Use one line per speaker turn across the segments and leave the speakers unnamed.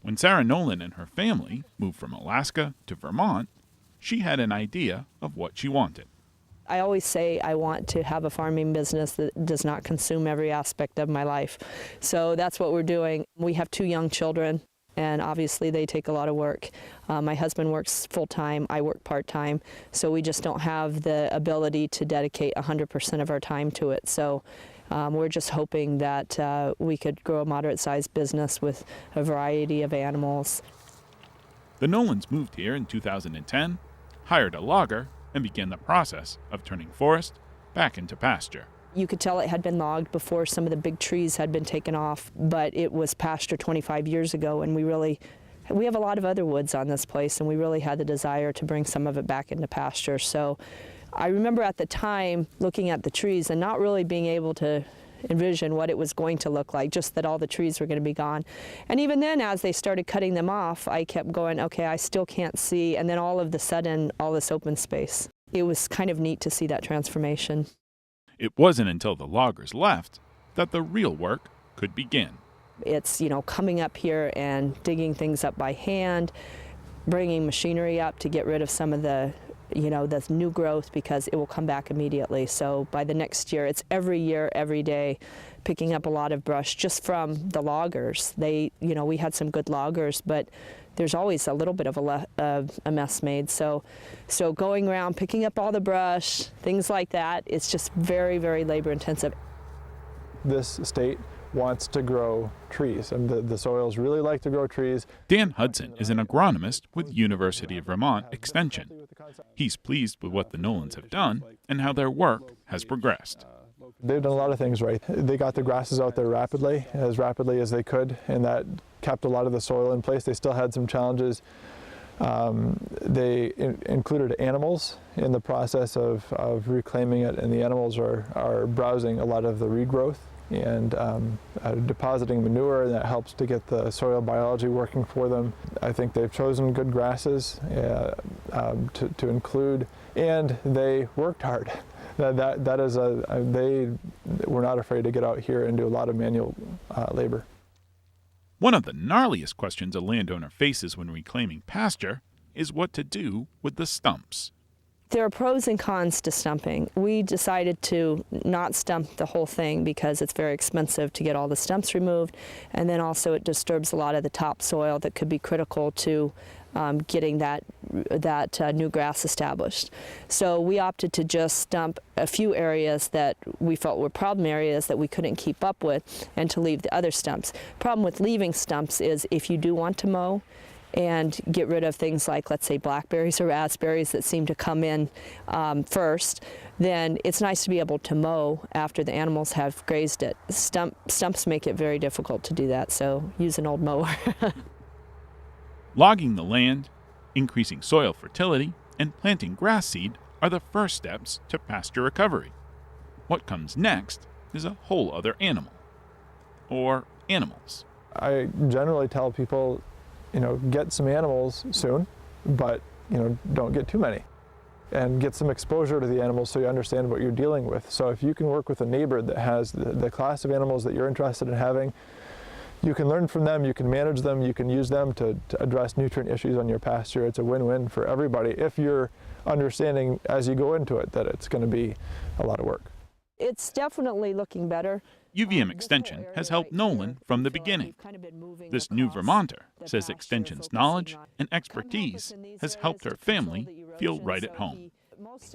When Sarah Nolan and her family moved from Alaska to Vermont, she had an idea of what she wanted.
I always say I want to have a farming business that does not consume every aspect of my life. So that's what we're doing. We have 2 young children, and obviously they take a lot of work. My husband works full-time, I work part-time, so we just don't have the ability to dedicate 100% of our time to it. So we're just hoping that we could grow a moderate-sized business with a variety of animals.
The Nolans moved here in 2010, hired a logger, and began the process of turning forest back into pasture.
You could tell it had been logged before some of the big trees had been taken off, but it was pasture 25 years ago, and we have a lot of other woods on this place, and we really had the desire to bring some of it back into pasture. So I remember at the time looking at the trees and not really being able to envision what it was going to look like, just that all the trees were going to be gone. And even then, as they started cutting them off, I kept going, okay, I still can't see, and then all of a sudden, all this open space. It was kind of neat to see that transformation.
It wasn't until the loggers left that the real work could begin.
It's, coming up here and digging things up by hand, bringing machinery up to get rid of some of the the new growth, because it will come back immediately. So by the next year, it's every year, every day, picking up a lot of brush just from the loggers. We had some good loggers, but there's always a little bit of a mess made. So going around, picking up all the brush, things like that, it's just very, very labor intensive.
This state wants to grow trees, and the soils really like to grow trees.
Dan Hudson is an agronomist with University of Vermont Extension. He's pleased with what the Nolans have done and how their work has progressed.
They've done a lot of things right. They got the grasses out there rapidly as they could, and that kept a lot of the soil in place. They still had some challenges. They included animals in the process of reclaiming it, and the animals are browsing a lot of the regrowth and depositing manure, and that helps to get the soil biology working for them. I think they've chosen good grasses to include, and they worked hard. They were not afraid to get out here and do a lot of manual labor.
One of the gnarliest questions a landowner faces when reclaiming pasture is what to do with the stumps.
There are pros and cons to stumping. We decided to not stump the whole thing because it's very expensive to get all the stumps removed, and then also it disturbs a lot of the topsoil that could be critical to getting that new grass established. So we opted to just stump a few areas that we felt were problem areas that we couldn't keep up with, and to leave the other stumps. Problem with leaving stumps is if you do want to mow and get rid of things like, let's say, blackberries or raspberries that seem to come in first, then it's nice to be able to mow after the animals have grazed it. Stumps make it very difficult to do that, so use an old mower.
Logging the land, increasing soil fertility, and planting grass seed are the first steps to pasture recovery. What comes next is a whole other animal, or animals.
I generally tell people, get some animals soon, but don't get too many, and get some exposure to the animals so you understand what you're dealing with. So if you can work with a neighbor that has the class of animals that you're interested in having, you can learn from them, you can manage them, you can use them to address nutrient issues on your pasture. It's a win-win for everybody if you're understanding as you go into it that it's going to be a lot of work.
It's definitely looking better.
UVM Extension has helped Nolan from the beginning. This new Vermonter says Extension's knowledge and expertise has helped her family feel right at home.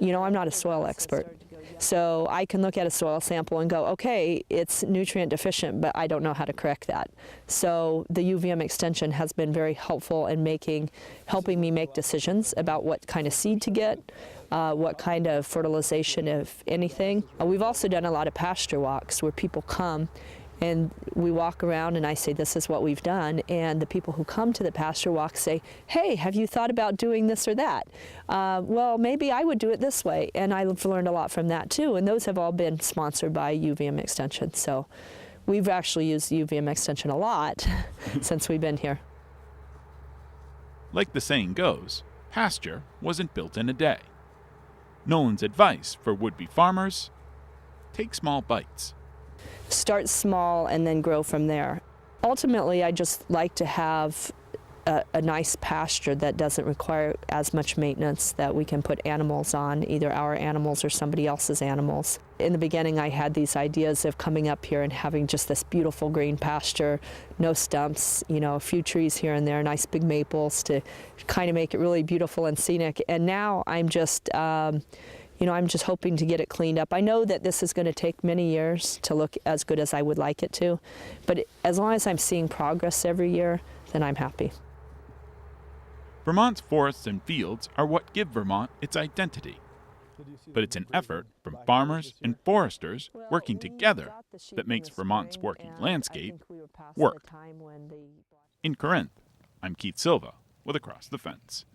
I'm not a soil expert, so I can look at a soil sample and go, okay, it's nutrient deficient, but I don't know how to correct that. So the UVM Extension has been very helpful in helping me make decisions about what kind of seed to get, what kind of fertilization, if anything. We've also done a lot of pasture walks where people come and we walk around and I say, this is what we've done. And the people who come to the pasture walk say, hey, have you thought about doing this or that? Well, maybe I would do it this way. And I've learned a lot from that too. And those have all been sponsored by UVM Extension. So we've actually used UVM Extension a lot since we've been here.
Like the saying goes, pasture wasn't built in a day. Nolan's advice for would-be farmers: take small bites.
Start small and then grow from there. Ultimately, I just like to have a nice pasture that doesn't require as much maintenance, that we can put animals on, either our animals or somebody else's animals. In the beginning, I had these ideas of coming up here and having just this beautiful green pasture, no stumps, a few trees here and there, nice big maples to kind of make it really beautiful and scenic. And now I'm just, I'm just hoping to get it cleaned up. I know that this is going to take many years to look as good as I would like it to, but as long as I'm seeing progress every year, then I'm happy.
Vermont's forests and fields are what give Vermont its identity. But it's an effort from farmers and foresters working together that makes Vermont's working landscape work. In Corinth, I'm Keith Silva with Across the Fence.